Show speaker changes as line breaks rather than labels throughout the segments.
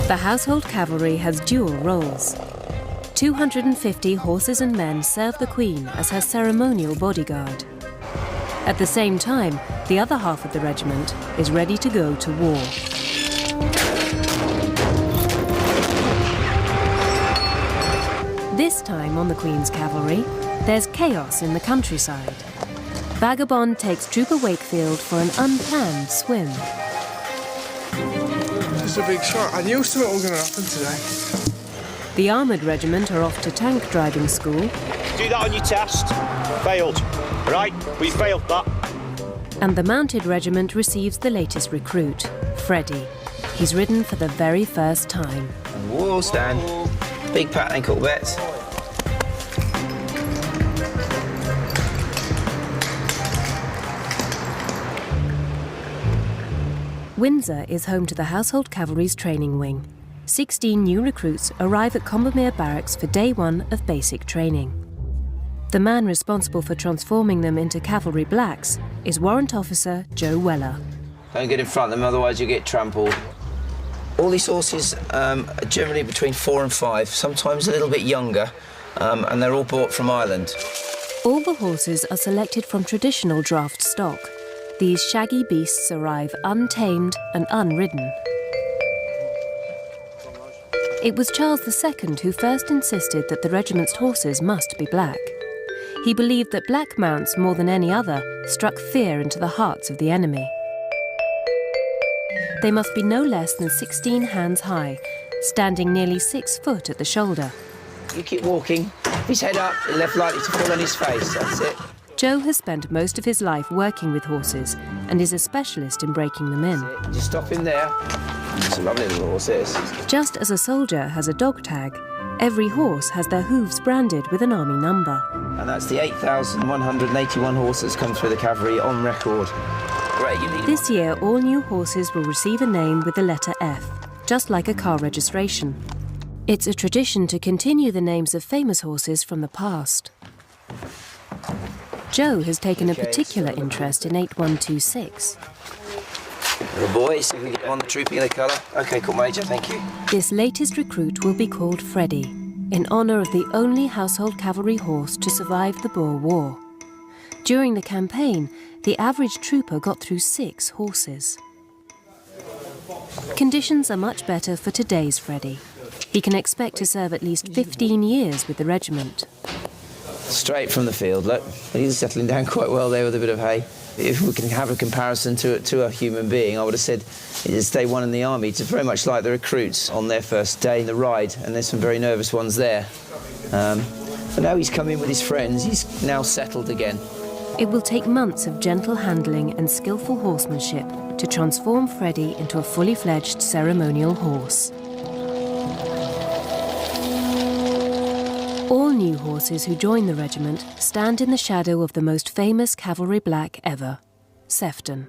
The household cavalry has dual roles. 250 horses and men serve the Queen as her ceremonial bodyguard. At the same time, the other half of the regiment is ready to go to war. This time on the Queen's cavalry, there's chaos in the countryside. Vagabond takes Trooper Wakefield for an unplanned swim.
Just a big shot. I knew something was going to happen today.
The armoured regiment are off to tank driving school.
Do that on your test. Failed. Right, we failed that.
And the mounted regiment receives the latest recruit, Freddie. He's ridden for the very first time.
Whoa, Stan. Big pat ankle bets.
Windsor is home to the Household Cavalry's training wing. 16 new recruits arrive at Combermere Barracks for day one of basic training. The man responsible for transforming them into Cavalry Blacks is Warrant Officer Joe Weller.
Don't get in front of them, otherwise you get trampled. All these horses are generally between 4 and 5, sometimes a little bit younger, and they're all bought from Ireland.
All the horses are selected from traditional draft stock. These shaggy beasts arrive untamed and unridden. It was Charles II who first insisted that the regiment's horses must be black. He believed that black mounts, more than any other, struck fear into the hearts of the enemy. They must be no less than 16 hands high, standing nearly 6 foot at the shoulder.
You keep walking, his head up, left likely to fall on his face, that's it.
Joe has spent most of his life working with horses and is a specialist in breaking them in.
Just stop him there. It's a lovely little horse, this.
Just as a soldier has a dog tag, every horse has their hooves branded with an army number.
And that's the 8,181 horses come through the cavalry on record. Great, you need
This year, all new horses will receive a name with the letter F, just like a car registration. It's a tradition to continue the names of famous horses from the past. Joe has taken a particular interest in 8126.
Little boy, see if we can get on the trooping of the colour. OK, cool, Major, thank you.
This latest recruit will be called Freddie, in honour of the only household cavalry horse to survive the Boer War. During the campaign, the average trooper got through 6 horses. Conditions are much better for today's Freddie. He can expect to serve at least 15 years with the regiment.
Straight from the field, look. He's settling down quite well there with a bit of hay. If we can have a comparison to a human being, I would have said it's day one in the army. It's very much like the recruits on their first day in the ride, and there's some very nervous ones there. But now he's come in with his friends, he's now settled again.
It will take months of gentle handling and skillful horsemanship to transform Freddie into a fully fledged ceremonial horse. All new horses who join the regiment stand in the shadow of the most famous Cavalry Black ever, Sefton.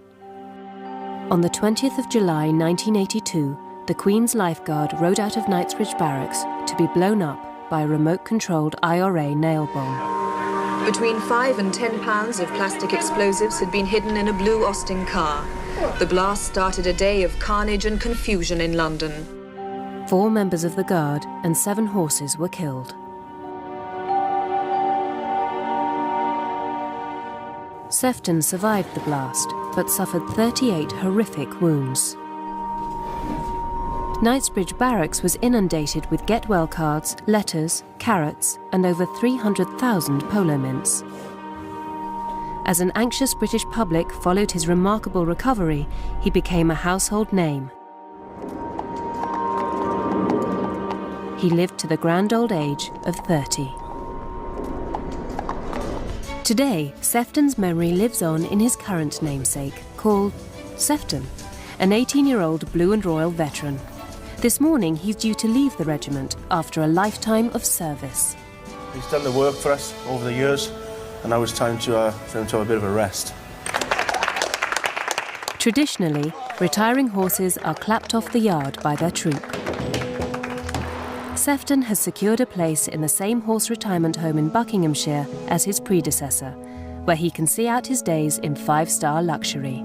On the 20th of July 1982, the Queen's Lifeguard rode out of Knightsbridge Barracks to be blown up by a remote-controlled IRA nail bomb.
Between 5 and 10 pounds of plastic explosives had been hidden in a blue Austin car. The blast started a day of carnage and confusion in London.
4 members of the Guard and 7 horses were killed. Sefton survived the blast, but suffered 38 horrific wounds. Knightsbridge Barracks was inundated with get-well cards, letters, carrots, and over 300,000 polo mints. As an anxious British public followed his remarkable recovery, he became a household name. He lived to the grand old age of 30. Today, Sefton's memory lives on in his current namesake, called Sefton, an 18-year-old Blue and Royal veteran. This morning, he's due to leave the regiment after a lifetime of service.
He's done the work for us over the years, and now it's time for him to have a bit of a rest.
Traditionally, retiring horses are clapped off the yard by their troop. Sefton has secured a place in the same horse retirement home in Buckinghamshire as his predecessor, where he can see out his days in 5-star luxury.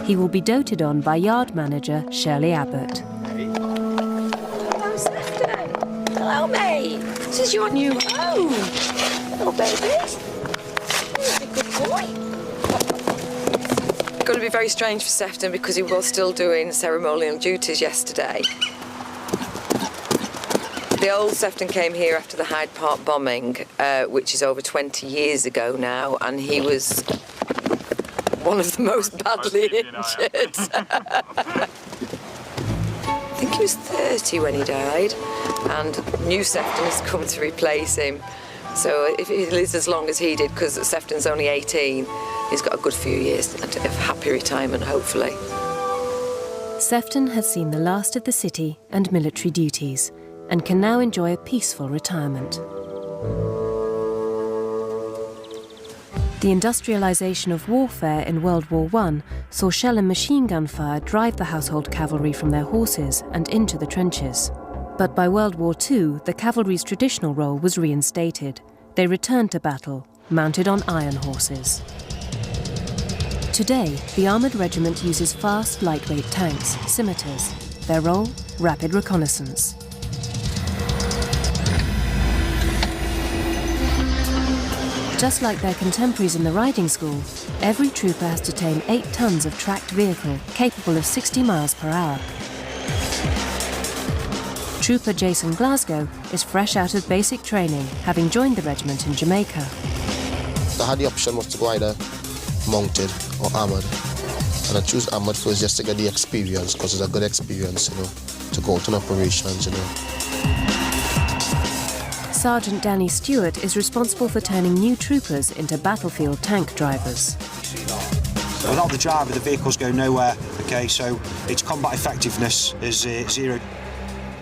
He will be doted on by yard manager Shirley Abbott.
Hello, Sefton. Hello, mate. This is your new home. Hello, babies. You're a good boy. It's going to be very strange for Sefton because he was still doing ceremonial duties yesterday. The old Sefton came here after the Hyde Park bombing, which is over 20 years ago now, and he was one of the most badly injured. I think he was 30 when he died, and new Sefton has come to replace him. So if he lives as long as he did, because Sefton's only 18, he's got a good few years of happy retirement, hopefully.
Sefton has seen the last of the city and military duties, and can now enjoy a peaceful retirement. The industrialisation of warfare in World War I saw shell and machine gun fire drive the household cavalry from their horses and into the trenches. But by World War II, the cavalry's traditional role was reinstated. They returned to battle, mounted on iron horses. Today, the armoured regiment uses fast, lightweight tanks, scimitars. Their role? Rapid reconnaissance. Just like their contemporaries in the riding school, every trooper has to tame 8 tons of tracked vehicle capable of 60 miles per hour. Trooper Jason Glasgow is fresh out of basic training, having joined the regiment in Jamaica.
I had the option was to go either mounted or armoured, and I choose armoured first just to get the experience, because it's a good experience, you know, to go out on operations, you know.
Sergeant Danny Stewart is responsible for turning new troopers into battlefield tank drivers.
Without the driver, the vehicles go nowhere, okay, so its combat effectiveness is zero.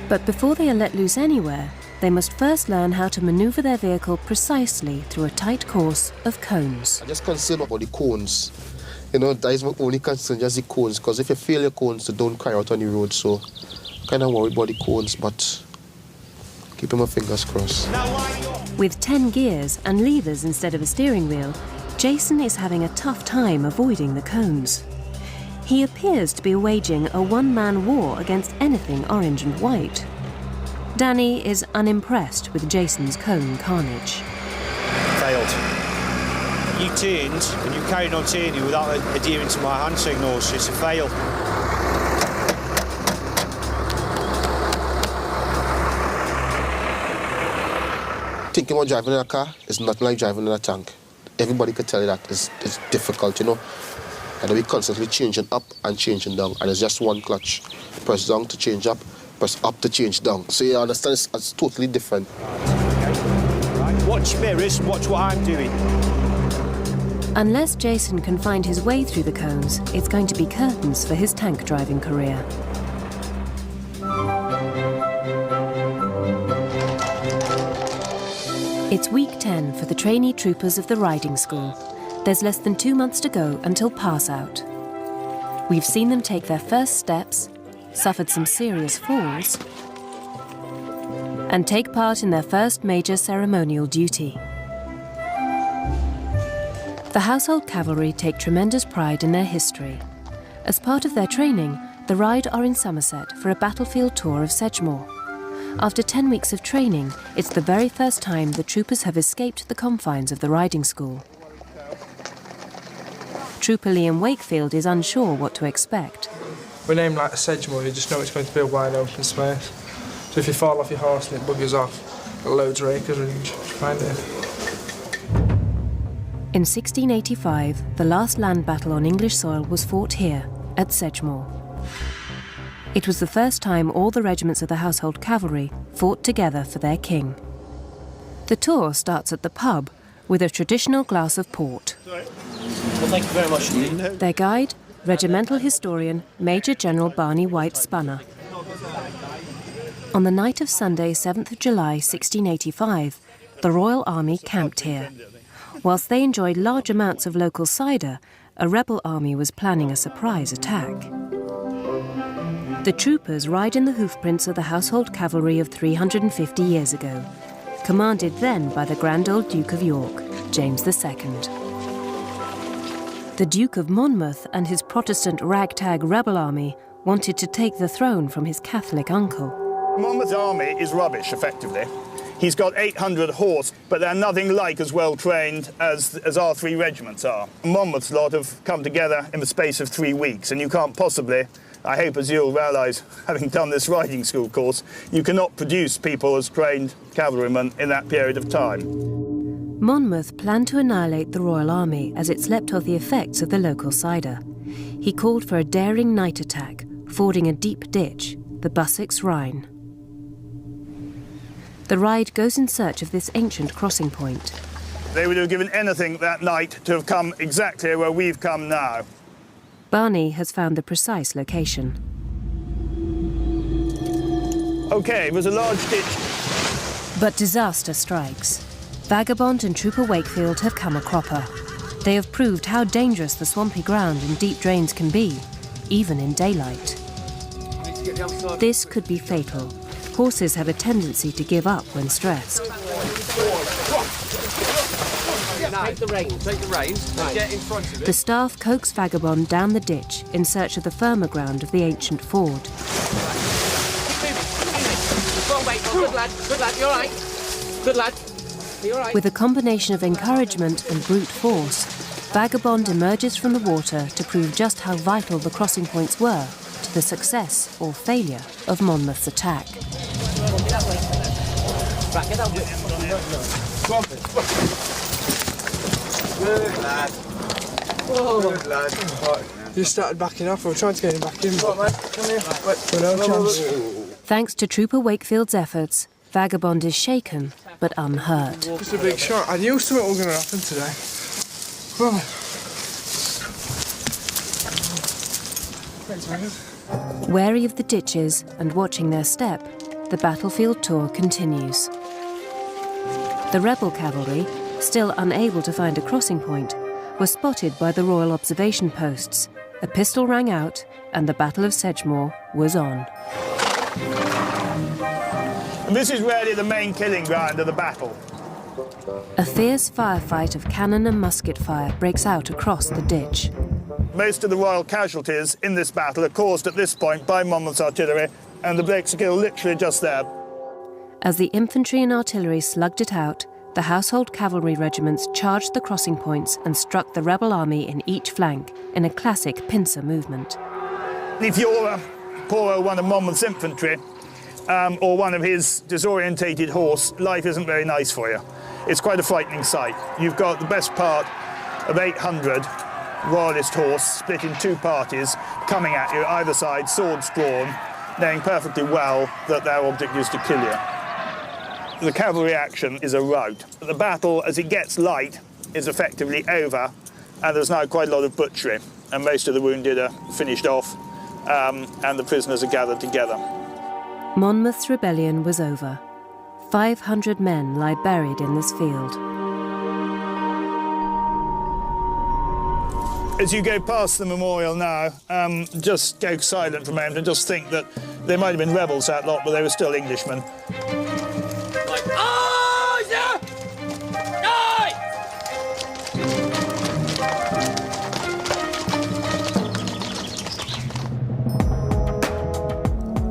But before they are let loose anywhere, they must first learn how to manoeuvre their vehicle precisely through a tight course of cones.
I just concern about the cones. You know, that is my only concern, just the cones, because if you fail your cones, they don't cry out on the road, so I'm kind of worried about the cones, but keeping my fingers crossed.
With 10 gears and levers instead of a steering wheel, Jason is having a tough time avoiding the cones. He appears to be waging a one-man war against anything orange and white. Danny is unimpressed with Jason's cone carnage.
Failed. You turned and you carried on turning without adhering to my hand signals. It's a fail.
Thinking about driving in a car is not like driving in a tank. Everybody could tell you that it's difficult, you know. And we're constantly changing up and changing down, and it's just one clutch. Press down to change up, press up to change down. So you understand, it's totally different.
Right. Watch mirrors, watch what I'm doing.
Unless Jason can find his way through the cones, it's going to be curtains for his tank driving career. It's week 10 for the trainee troopers of the riding school. There's less than 2 months to go until pass out. We've seen them take their first steps, suffered some serious falls, and take part in their first major ceremonial duty. The household cavalry take tremendous pride in their history. As part of their training, the Ride are in Somerset for a battlefield tour of Sedgemoor. After 10 weeks of training, it's the very first time the troopers have escaped the confines of the riding school. Trooper Liam Wakefield is unsure what to expect.
We're named like a Sedgemoor, you just know it's going to be a wide open space. So if you fall off your horse and it buggers off, loads of acres range to find it.
In 1685, the last land battle on English soil was fought here, at Sedgemoor. It was the first time all the regiments of the household cavalry fought together for their king. The tour starts at the pub with a traditional glass of port.
Well, thank you very much.
Their guide, regimental historian Major General Barney White Spunner. On the night of Sunday, 7th of July, 1685, the Royal Army camped here. Whilst they enjoyed large amounts of local cider, a rebel army was planning a surprise attack. The troopers ride in the hoofprints of the household cavalry of 350 years ago, commanded then by the Grand Old Duke of York, James II. The Duke of Monmouth and his Protestant ragtag rebel army wanted to take the throne from his Catholic uncle.
Monmouth's army is rubbish, effectively. He's got 800 horse, but they're nothing like as well trained as our 3 regiments are. Monmouth's lot have come together in the space of 3 weeks, and you can't possibly, I hope as you'll realise, having done this riding school course, you cannot produce people as trained cavalrymen in that period of time.
Monmouth planned to annihilate the Royal Army as it slept off the effects of the local cider. He called for a daring night attack, fording a deep ditch, the Bussex Rhine. The ride goes in search of this ancient crossing point.
They would have given anything that night to have come exactly where we've come now.
Barney has found the precise location.
OK, it was a large ditch.
But disaster strikes. Vagabond and Trooper Wakefield have come a cropper. They have proved how dangerous the swampy ground and deep drains can be, even in daylight. This could be fatal. Horses have a tendency to give up when stressed.
Take the reins, get in front of it.
The staff coax Vagabond down the ditch in search of the firmer ground of the ancient ford.
Good lad, you all right? Good lad, you all right?
With a combination of encouragement and brute force, Vagabond emerges from the water to prove just how vital the crossing points were to the success or failure of Monmouth's attack.
Good lad. Good lad.
You started backing off. We're trying to get him back in.
Come here.
No chance.
Thanks to Trooper Wakefield's efforts, Vagabond is shaken but unhurt.
It's a big shot. I knew something was going to happen today. Oh. Thanks, man.
Wary of the ditches and watching their step, the battlefield tour continues. The rebel cavalry, still unable to find a crossing point, were spotted by the Royal observation posts. A pistol rang out and the Battle of Sedgemoor was on.
And this is really the main killing ground of the battle.
A fierce firefight of cannon and musket fire breaks out across the ditch.
Most of the royal casualties in this battle are caused at this point by Monmouth's artillery, and the Blakes are killed literally just there.
As the infantry and artillery slugged it out, the household cavalry regiments charged the crossing points and struck the rebel army in each flank in a classic pincer movement.
If you're a poor old one of Monmouth's infantry, or one of his disorientated horse, life isn't very nice for you. It's quite a frightening sight. You've got the best part of 800 royalist horse split in 2 parties, coming at you either side, swords drawn, knowing perfectly well that their object is to kill you. The cavalry action is a rout. The battle, as it gets light, is effectively over, and there's now quite a lot of butchery, and most of the wounded are finished off, and the prisoners are gathered together.
Monmouth's rebellion was over. 500 men lie buried in this field.
As you go past the memorial now, just go silent for a moment and just think that they might have been rebels, that lot, but they were still Englishmen.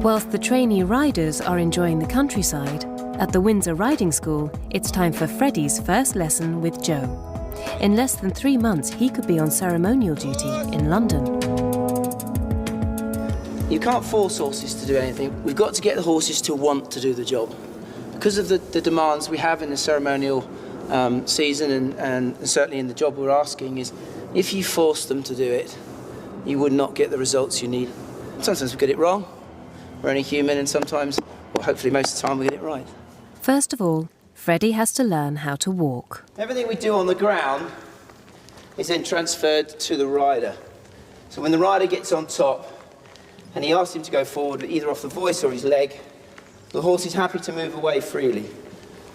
Whilst the trainee riders are enjoying the countryside, at the Windsor Riding School, it's time for Freddie's first lesson with Joe. In less than 3 months, he could be on ceremonial duty in London.
You can't force horses to do anything. We've got to get the horses to want to do the job. Because of the demands we have in the ceremonial season and certainly in the job we're asking is, if you force them to do it, you would not get the results you need. Sometimes we get it wrong. We're only human, and sometimes, well, hopefully most of the time, we get it right.
First of all, Freddie has to learn how to walk.
Everything we do on the ground is then transferred to the rider. So when the rider gets on top and he asks him to go forward either off the voice or his leg, the horse is happy to move away freely.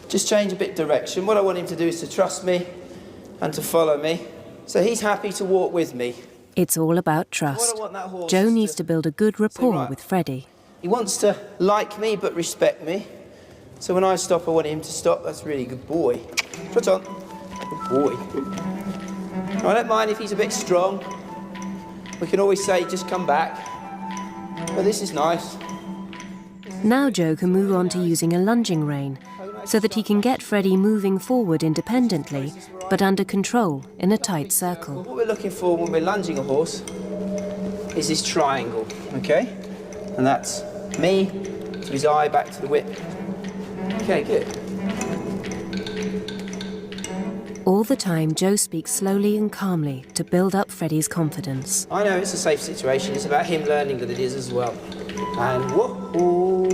Just change a bit direction. What I want him to do is to trust me and to follow me. So he's happy to walk with me.
It's all about trust. Joe needs to build a good rapport with Freddie.
He wants to like me but respect me. So when I stop, I want him to stop. That's really good boy. Put on. Good boy. I don't mind if he's a bit strong. We can always say, just come back. But this is nice.
Now Joe can move on to using a lunging rein, so that he can get Freddie moving forward independently, but under control in a tight circle.
What we're looking for when we're lunging a horse is this triangle, okay? And that's me to his eye, back to the whip. Okay, good.
All the time, Joe speaks slowly and calmly to build up Freddie's confidence.
I know it's a safe situation. It's about him learning that it is as well. And whoa,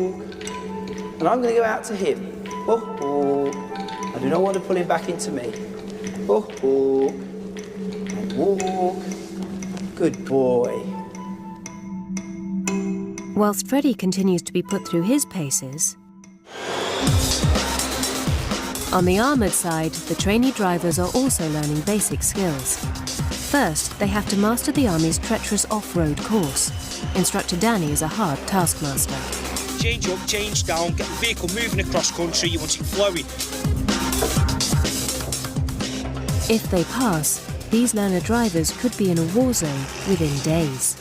and I'm going to go out to him. Whoa, I do not want to pull him back into me. Whoa, and walk. Good boy.
Whilst Freddie continues to be put through his paces, on the armoured side, the trainee drivers are also learning basic skills. First, they have to master the Army's treacherous off-road course. Instructor Danny is a hard taskmaster.
Change up, change down, get the vehicle moving across country, you want it flowing.
If they pass, these learner drivers could be in a war zone within days.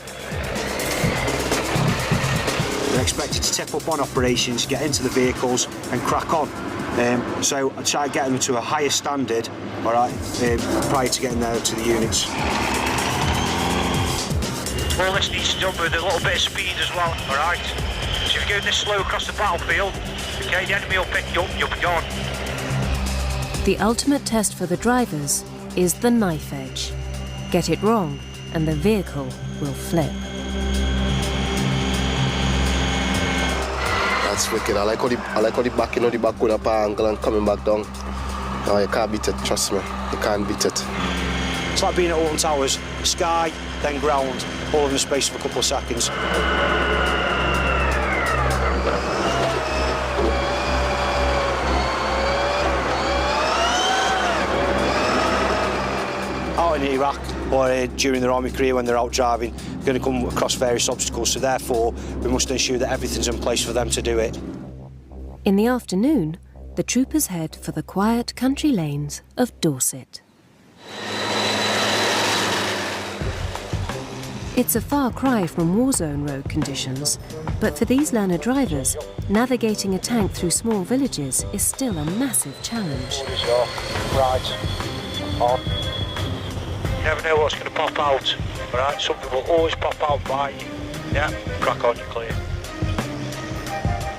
They're expected to tip up on operations, get into the vehicles and crack on. So I try to get them to a higher standard, all right, prior to getting there to the units.
All this needs to be done with a little bit of speed as well, all right? So if you're going this slow across the battlefield, okay, the enemy will pick you up, you'll be gone.
The ultimate test for the drivers is the knife edge. Get it wrong, and the vehicle will flip.
That's wicked. I like how the back, the back going up an angle and coming back down. No, you can't beat it, trust me. You can't beat it.
It's like being at Alton Towers, sky, then ground, all in the space of a couple of seconds. Out in Iraq or during their army career when they're out driving, they're going to come across various obstacles, so therefore we must ensure that everything's in place for them to do it.
In the afternoon, the troopers head for the quiet country lanes of Dorset. It's a far cry from war zone road conditions, but for these learner drivers, navigating a tank through small villages is still a massive challenge.
Right. On. You never know what's going to pop out, all right? Something will always pop out by you. Yeah, crack on, you're clear.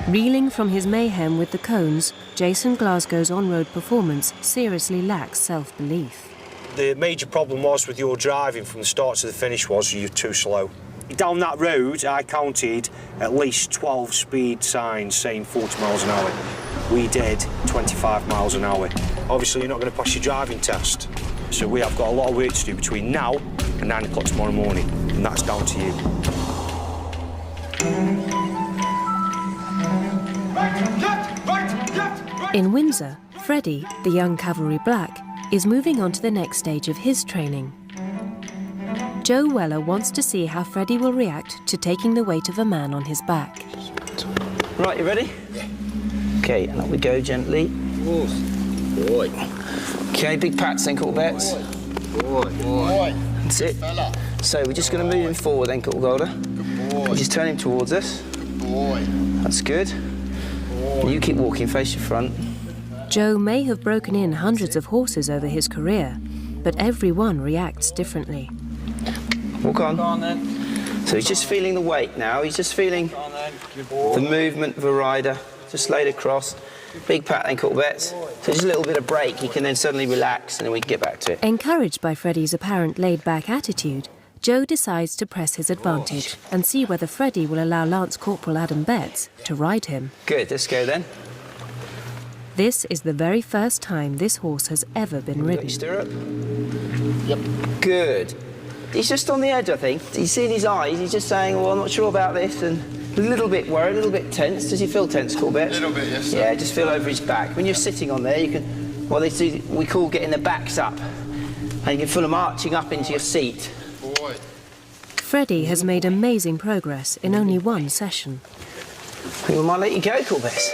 Reeling from his mayhem with the cones, Jason Glasgow's on-road performance seriously lacks self-belief.
The major problem was with your driving from the start to the finish was you're too slow. Down that road, I counted at least 12 speed signs saying 40 miles an hour. We did 25 miles an hour. Obviously, you're not going to pass your driving test. So we have got a lot of work to do between now and 9 o'clock tomorrow morning, and that's down to you.
In Windsor, Freddie, the young Cavalry Black, is moving on to the next stage of his training. Joe Weller wants to see how Freddie will react to taking the weight of a man on his back.
Right, you ready? Okay, and up we go gently.
Boy.
Okay, big pats then, Cool Bets.
Boy.
That's it. So we're just going to move him forward then, Cool Golder.
Good boy.
Just turn him towards us.
Good boy.
That's good. And you keep walking, face your front.
Joe may have broken in hundreds of horses over his career, but every one reacts differently.
Walk on.
Go on then.
So he's just feeling the weight now. He's just feeling the movement of a rider. Just laid across. Big pat then, Cool Bets. So just a little bit of break. He can then suddenly relax and then we can get back to it.
Encouraged by Freddie's apparent laid-back attitude, Joe decides to press his advantage and see whether Freddie will allow Lance Corporal Adam Betts to ride him.
Good, let's go then.
This is the very first time this horse has ever been ridden.
Stirrup.
Yep.
Good. He's just on the edge, I think. You see in his eyes, he's just saying, well, I'm not sure about this, and a little bit worried, a little bit tense. Does he feel tense, Cool Bets?
A little bit, yes, sir.
Yeah, just feel over his back. When you're sitting on there, you can, well, we call getting the backs up. And you can feel them arching up into your seat.
Boy.
Freddie has made amazing progress in only one session.
I think we might let you go, Cool Bets.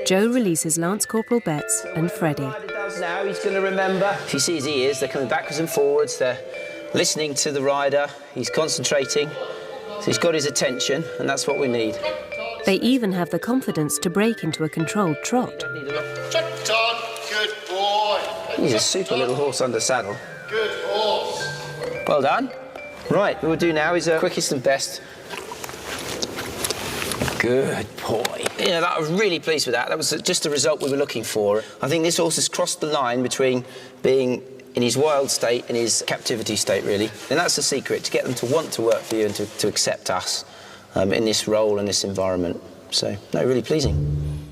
Joe releases Lance Corporal Betts and Freddie.
eyes now, he's going to remember. If he sees ears, they're coming backwards and forwards, they're listening to the rider, he's concentrating, so he's got his attention, and that's what we need.
They even have the confidence to break into a controlled trot.
Trot on, good boy.
He's a super little horse under saddle.
Good horse.
Well done. Right, what we'll do now is quickest and best. Good boy. Yeah, I was really pleased with that. That was just the result we were looking for. I think this horse has crossed the line between being in his wild state and his captivity state, really. And that's the secret, to get them to want to work for you and to accept us in this role and this environment. So, no, really pleasing.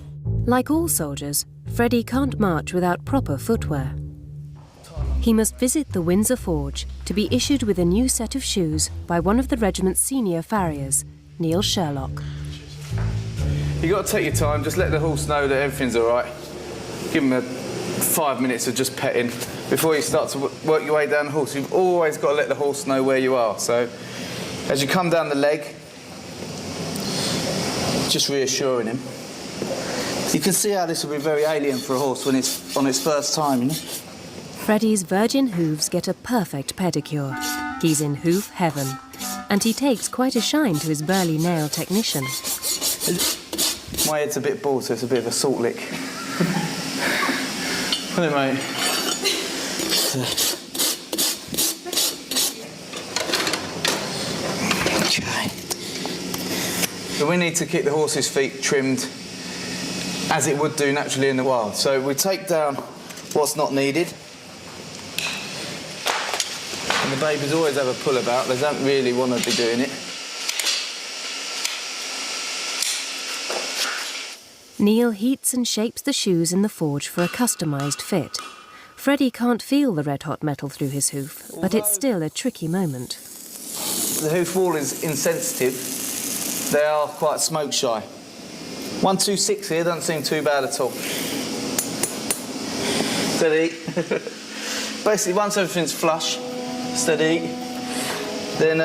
Like all soldiers, Freddie can't march without proper footwear. He must visit the Windsor Forge to be issued with a new set of shoes by one of the regiment's senior farriers, Neil Sherlock.
You've got to take your time, just let the horse know that everything's all right. Give him 5 minutes of just petting before you start to work your way down the horse. You've always got to let the horse know where you are. So as you come down the leg, just reassuring him. You can see how this will be very alien for a horse when it's on its first time, you know?
Freddie's virgin hooves get a perfect pedicure. He's in hoof heaven, and he takes quite a shine to his burly nail technician.
My head's a bit bald, so it's a bit of a salt lick. Isn't it, mate? Okay. So we need to keep the horse's feet trimmed as it would do naturally in the wild. So we take down what's not needed. And the babies always have a pull about. They don't really want to be doing it.
Neil heats and shapes the shoes in the forge for a customised fit. Freddie can't feel the red-hot metal through his hoof, but it's still a tricky moment.
The hoof wall is insensitive. They are quite smoke shy. 126 here doesn't seem too bad at all. Steady. Basically, once everything's flush, steady, then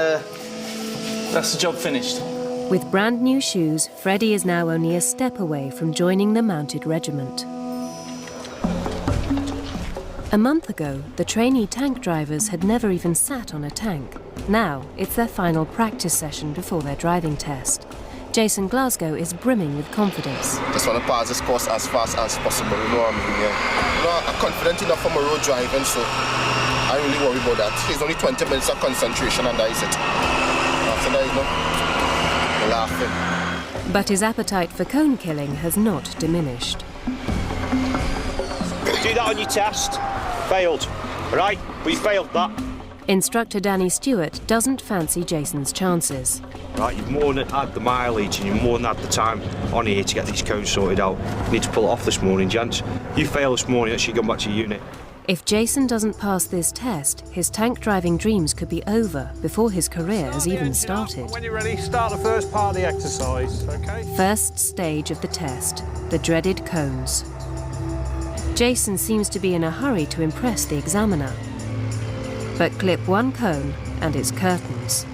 that's the job finished.
With brand new shoes, Freddie is now only a step away from joining the mounted regiment. A month ago, the trainee tank drivers had never even sat on a tank. Now, it's their final practice session before their driving test. Jason Glasgow is brimming with confidence.
Just want to pass this course as fast as possible, you know what I mean? Yeah. You know, I'm confident enough for my road driving, so I don't really worry about that. It's only 20 minutes of concentration and that is it. After that, you know, laughing.
But his appetite for cone killing has not diminished.
Do that on your test. Failed. Right? We failed that.
Instructor Danny Stewart doesn't fancy Jason's chances.
Right, you've more than had the mileage and you've more than had the time on here to get these cones sorted out. You need to pull it off this morning, gents. You failed this morning, actually gone back to your unit.
If Jason doesn't pass this test, his tank driving dreams could be over before his career has even started.
When you're ready, start the first part of the exercise, OK?
First stage of the test, the dreaded cones. Jason seems to be in a hurry to impress the examiner. But clip one cone and it's curtains.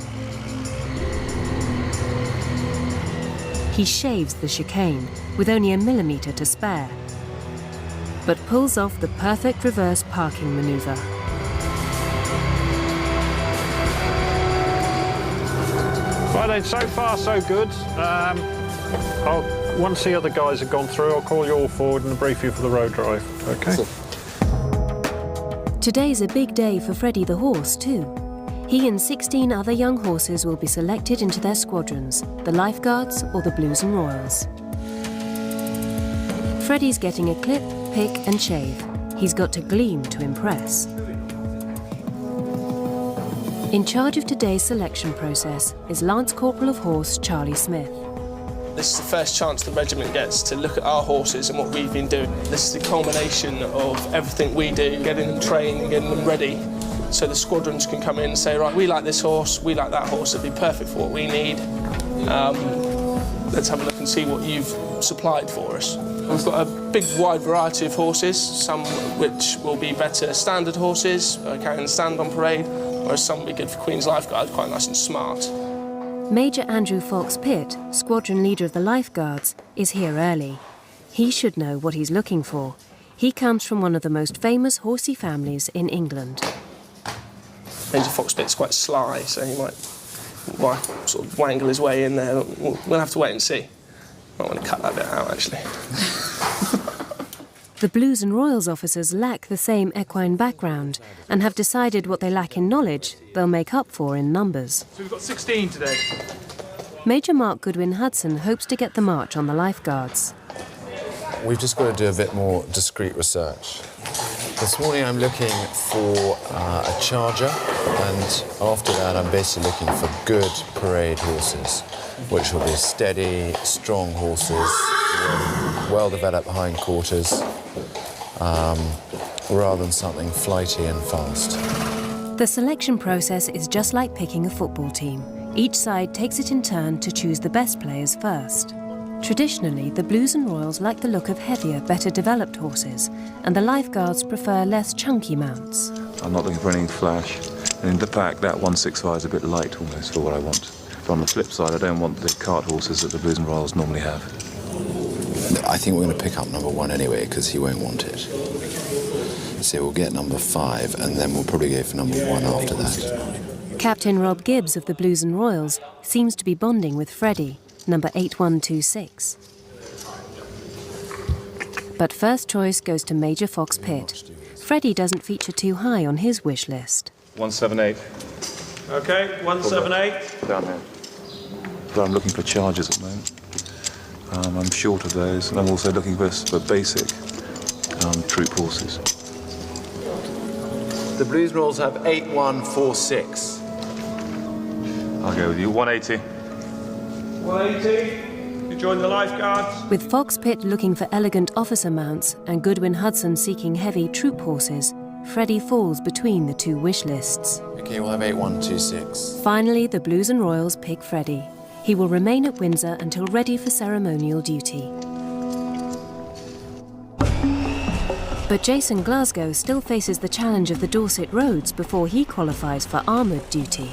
He shaves the chicane with only a millimetre to spare, but pulls off the perfect reverse parking manoeuvre.
Right then, so far so good. Once the other guys have gone through, I'll call you all forward and brief you for the road drive, OK?
Today's a big day for Freddie the horse too. He and 16 other young horses will be selected into their squadrons, the Lifeguards or the Blues and Royals. Freddie's getting a clip, pick and shave. He's got to gleam to impress. In charge of today's selection process is Lance Corporal of Horse Charlie Smith.
This is the first chance the regiment gets to look at our horses and what we've been doing. This is the culmination of everything we do, getting them trained and getting them ready, so the squadrons can come in and say, right, we like this horse, we like that horse, it'd be perfect for what we need. Let's have a look and see what you've supplied for us. We've got a big wide variety of horses, some which will be better standard horses, can stand on parade, whereas some will be good for Queen's Lifeguard, quite nice and smart.
Major Andrew Fox-Pitt, squadron leader of the Lifeguards, is here early. He should know what he's looking for. He comes from one of the most famous horsey families in England.
Major Foxpit's quite sly, so he might sort of wangle his way in there. We'll have to wait and see. I want to cut that bit out, actually.
The Blues and Royals officers lack the same equine background and have decided what they lack in knowledge, they'll make up for in numbers.
So we've got 16 today.
Major Mark Goodwin Hudson hopes to get the march on the lifeguards.
We've just got to do a bit more discreet research. This morning I'm looking for a charger, and after that I'm basically looking for good parade horses, which will be steady, strong horses, well-developed hindquarters, rather than something flighty and fast.
The selection process is just like picking a football team. Each side takes it in turn to choose the best players first. Traditionally, the Blues and Royals like the look of heavier, better developed horses, and the lifeguards prefer less chunky mounts.
I'm not looking for anything flash. And in the fact, that 165 is a bit light almost for what I want. But on the flip side, I don't want the cart horses that the Blues and Royals normally have.
I think we're going to pick up number 1 anyway, because he won't want it. So we'll get number 5, and then we'll probably go for number 1 after that.
Captain Rob Gibbs of the Blues and Royals seems to be bonding with Freddie, number 8126. But first choice goes to Major Fox Pitt. Freddie doesn't feature too high on his wish list.
178.
OK, 178.
Down there. But I'm looking for chargers at the moment. I'm short of those, and I'm also looking for basic troop horses.
The Blues and Royals have 8146.
I'll go with you. 180.
180. You join the lifeguards.
With Fox Pitt looking for elegant officer mounts and Goodwin Hudson seeking heavy troop horses, Freddie falls between the two wish lists.
OK, we'll have 8126.
Finally, the Blues and Royals pick Freddie. He will remain at Windsor until ready for ceremonial duty. But Jason Glasgow still faces the challenge of the Dorset roads before he qualifies for armoured duty.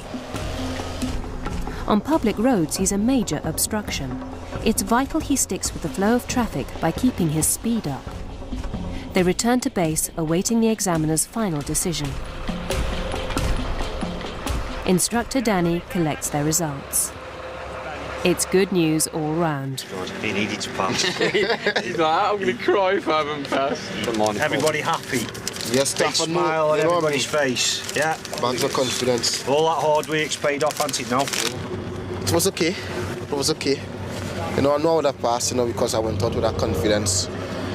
On public roads, he's a major obstruction. It's vital he sticks with the flow of traffic by keeping his speed up. They return to base, awaiting the examiner's final decision. Instructor Danny collects their results. It's good news all round.
He needed to pass.
He's like, I'm going to cry if I haven't passed.
Come on, everybody happy.
Yes,
big smile on everybody's face. Yeah.
Bags of confidence.
All that hard work's paid off, hasn't it now?
It was okay. It was okay. You know, I know I would have passed, because I went out with that confidence.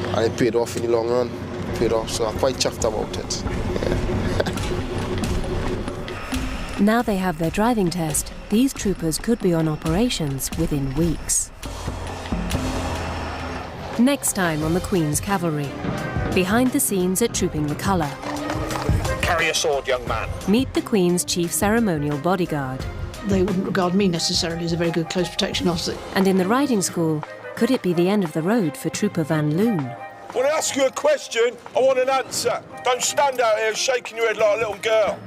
And it paid off in the long run. It paid off, so I'm quite chuffed about it. Yeah.
Now they have their driving test, these troopers could be on operations within weeks. Next time on the Queen's Cavalry. Behind the scenes at Trooping the Colour.
Carry a sword, young man.
Meet the Queen's chief ceremonial bodyguard.
They wouldn't regard me necessarily as a very good close protection officer.
And in the riding school, could it be the end of the road for Trooper Van Loon?
When I ask you a question, I want an answer. Don't stand out here shaking your head like a little girl.